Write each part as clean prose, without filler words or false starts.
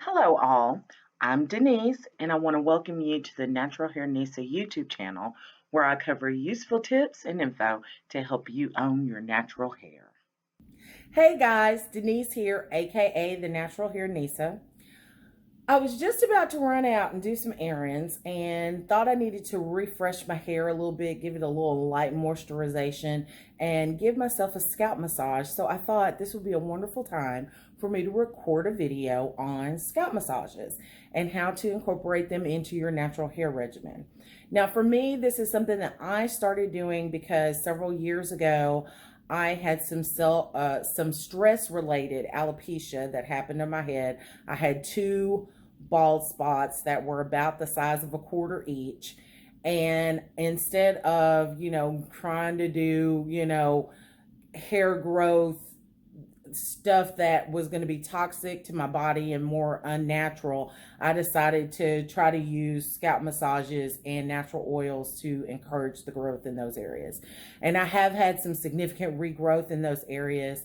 Hello, all. I'm Denise, and I want to welcome you to the Natural Hair Nisa YouTube channel where I cover useful tips and info to help you own your natural hair. Hey guys, Denise here, aka the Natural Hair Nisa. I was just about to run out and do some errands and thought I needed to refresh my hair a little bit, give it a little light moisturization, and give myself a scalp massage. So I thought this would be a wonderful time for me to record a video on scalp massages and how to incorporate them into your natural hair regimen. Now, for me, this is something that I started doing because several years ago, I had some stress-related alopecia that happened to my head. I had two bald spots that were about the size of a quarter each. And instead of, trying to do, hair growth stuff that was going to be toxic to my body and more unnatural, I decided to try to use scalp massages and natural oils to encourage the growth in those areas. And I have had some significant regrowth in those areas.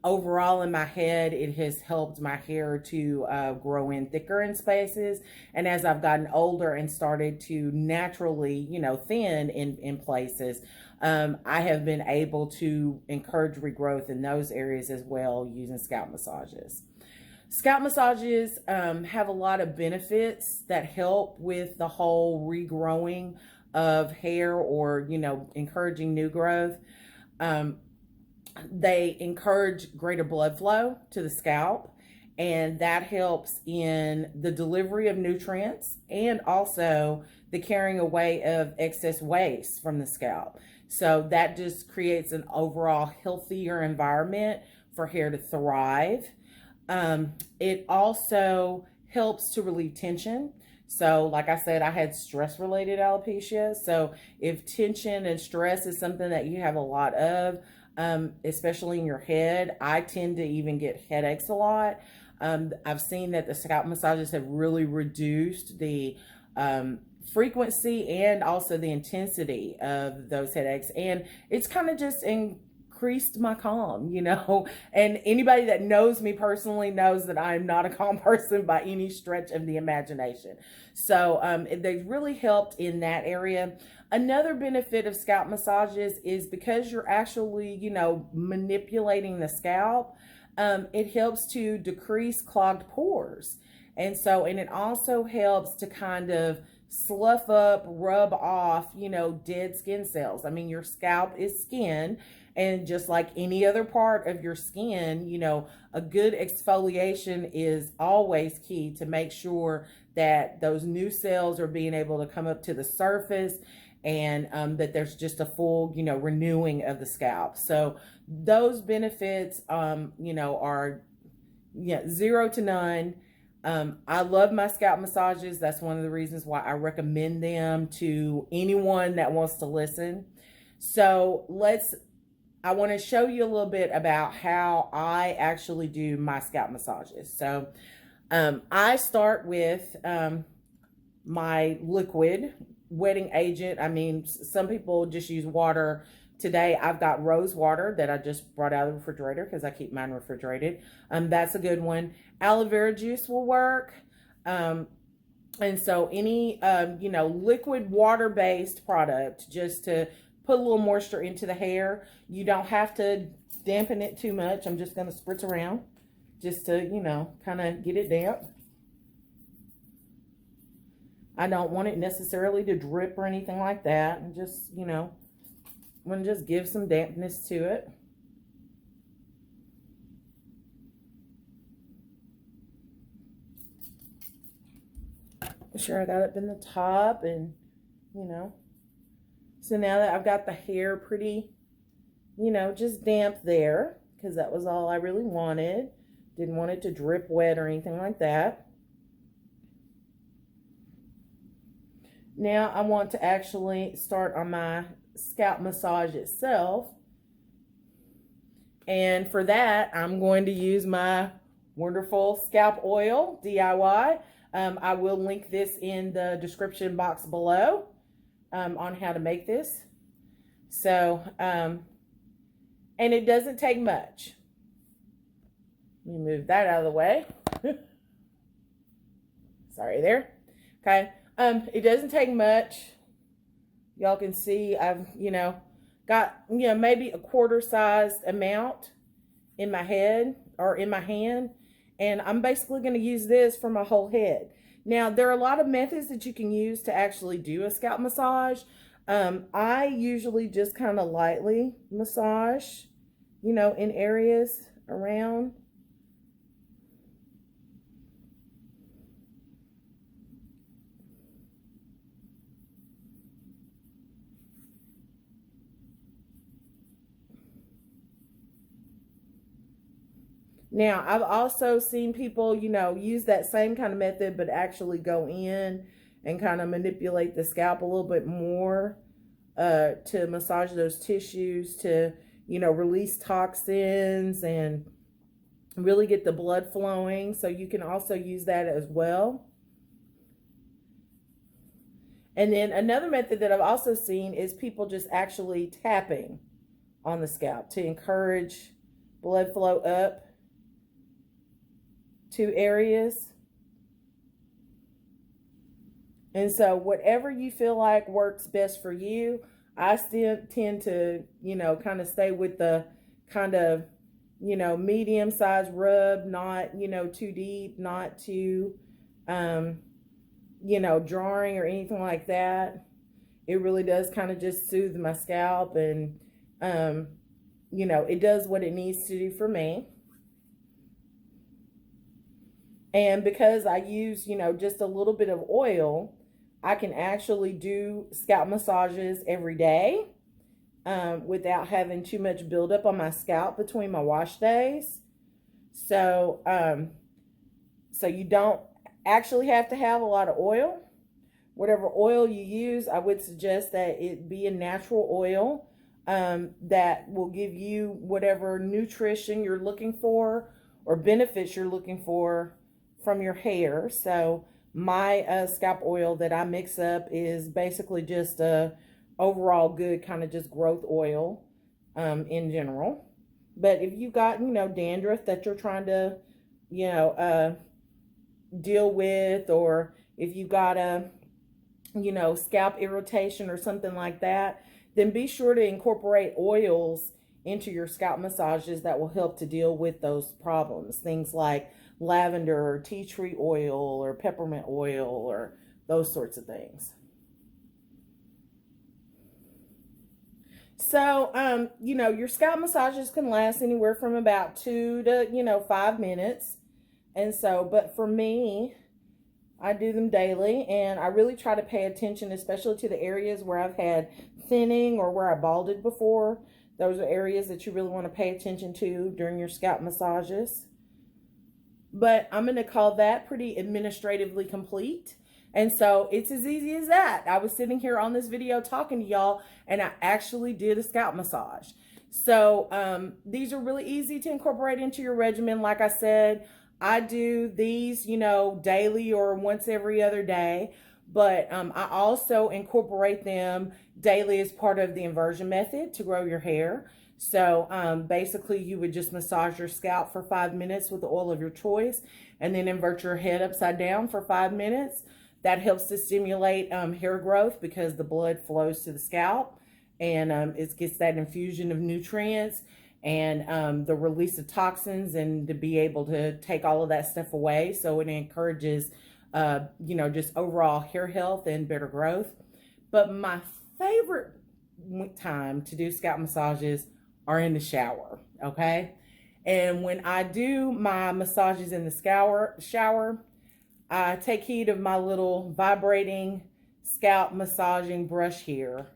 Overall, in my head, it has helped my hair to grow in thicker in spaces. And as I've gotten older and started to naturally, thin in places, I have been able to encourage regrowth in those areas as well using scalp massages. Scalp massages have a lot of benefits that help with the whole regrowing of hair or, encouraging new growth. They encourage greater blood flow to the scalp, and that helps in the delivery of nutrients and also the carrying away of excess waste from the scalp. So that just creates an overall healthier environment for hair to thrive. It also helps to relieve tension. So like I said, I had stress-related alopecia. So if tension and stress is something that you have a lot of, especially in your head, I tend to even get headaches a lot. I've seen that the scalp massages have really reduced the frequency and also the intensity of those headaches. And it's kind of just increased my calm, and anybody that knows me personally knows that I'm not a calm person by any stretch of the imagination. So they really helped in that area. Another benefit of scalp massages is because you're actually, manipulating the scalp, it helps to decrease clogged pores. And it also helps to kind of slough up, rub off, dead skin cells. I mean, your scalp is skin, and just like any other part of your skin, a good exfoliation is always key to make sure that those new cells are being able to come up to the surface and that there's just a full, renewing of the scalp. So those benefits, are 0 to none. I love my scalp massages. That's one of the reasons why I recommend them to anyone that wants to listen. So I want to show you a little bit about how I actually do my scalp massages. So I start with my liquid wetting agent. I mean, some people just use water. Today, I've got rose water that I just brought out of the refrigerator because I keep mine refrigerated. That's a good one. Aloe vera juice will work. And so any, liquid water-based product just to put a little moisture into the hair. You don't have to dampen it too much. I'm just going to spritz around just to, kind of get it damp. I don't want it necessarily to drip or anything like that. And just, I'm going to just give some dampness to it. Make sure I got it in the top and, So now that I've got the hair pretty, just damp there, because that was all I really wanted. Didn't want it to drip wet or anything like that. Now I want to actually start on my scalp massage itself. And for that, I'm going to use my wonderful scalp oil, DIY. I will link this in the description box below on how to make this. So, and it doesn't take much. Let me move that out of the way. Sorry there. Okay. It doesn't take much. Y'all can see I've, got, maybe a quarter sized amount in my head or in my hand. And I'm basically going to use this for my whole head. Now, there are a lot of methods that you can use to actually do a scalp massage. I usually just kind of lightly massage, in areas around. Now, I've also seen people, use that same kind of method, but actually go in and kind of manipulate the scalp a little bit more to massage those tissues, to, release toxins and really get the blood flowing. So you can also use that as well. And then another method that I've also seen is people just actually tapping on the scalp to encourage blood flow up to areas. And so whatever you feel like works best for you, I still tend to, kind of stay with the kind of, medium size rub, not, too deep, not too, drawing or anything like that. It really does kind of just soothe my scalp, and, it does what it needs to do for me. And because I use, just a little bit of oil, I can actually do scalp massages every day without having too much buildup on my scalp between my wash days. So, so you don't actually have to have a lot of oil. Whatever oil you use, I would suggest that it be a natural oil that will give you whatever nutrition you're looking for or benefits you're looking for from your hair. So my scalp oil that I mix up is basically just a overall good kind of just growth oil in general. But if you've got, dandruff that you're trying to, deal with, or if you've got a, scalp irritation or something like that, then be sure to incorporate oils into your scalp massages that will help to deal with those problems. Things like lavender or tea tree oil or peppermint oil or those sorts of things. So, your scalp massages can last anywhere from about 2 to, 5 minutes. And so, but for me, I do them daily, and I really try to pay attention, especially to the areas where I've had thinning or where I balded before. Those are areas that you really want to pay attention to during your scalp massages. But I'm going to call that pretty administratively complete. And so it's as easy as that. I was sitting here on this video talking to y'all, and I actually did a scalp massage. So these are really easy to incorporate into your regimen. Like I said, I do these, daily or once every other day. But I also incorporate them daily as part of the inversion method to grow your hair. So basically you would just massage your scalp for 5 minutes with the oil of your choice, and then invert your head upside down for 5 minutes. That helps to stimulate hair growth because the blood flows to the scalp, and it gets that infusion of nutrients and the release of toxins, and to be able to take all of that stuff away. So it encourages, just overall hair health and better growth. But my favorite time to do scalp massages are in the shower, okay? And when I do my massages in the shower, I take heed of my little vibrating scalp massaging brush here.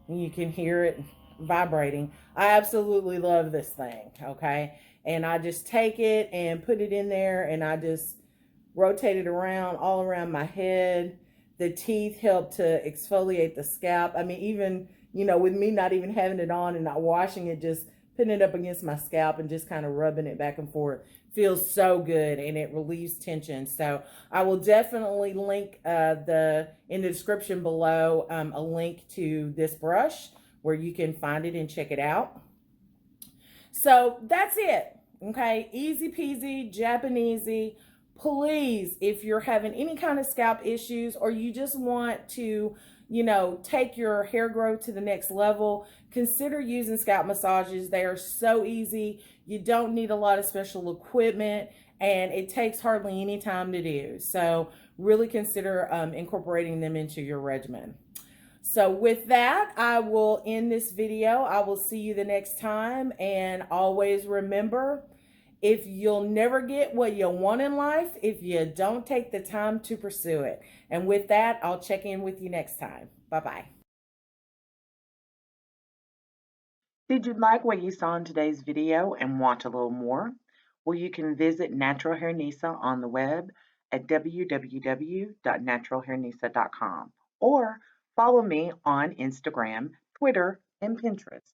And you can hear it vibrating. I absolutely love this thing, okay? And I just take it and put it in there, and I just rotate it around, all around my head. The teeth help to exfoliate the scalp. I mean, even, with me not even having it on and not washing it, just putting it up against my scalp and just kind of rubbing it back and forth feels so good, and it relieves tension. So I will definitely link in the description below a link to this brush where you can find it and check it out. So that's it. Okay, easy peasy, Japanesey, please, if you're having any kind of scalp issues or you just want to, take your hair growth to the next level, consider using scalp massages. They are so easy. You don't need a lot of special equipment, and it takes hardly any time to do. So really consider incorporating them into your regimen. So with that, I will end this video. I will see you the next time. And always remember, if you'll never get what you want in life, if you don't take the time to pursue it. And with that, I'll check in with you next time. Bye-bye. Did you like what you saw in today's video and want a little more? Well, you can visit Natural Hair Nisa on the web at www.naturalhairnisa.com or follow me on Instagram, Twitter, and Pinterest.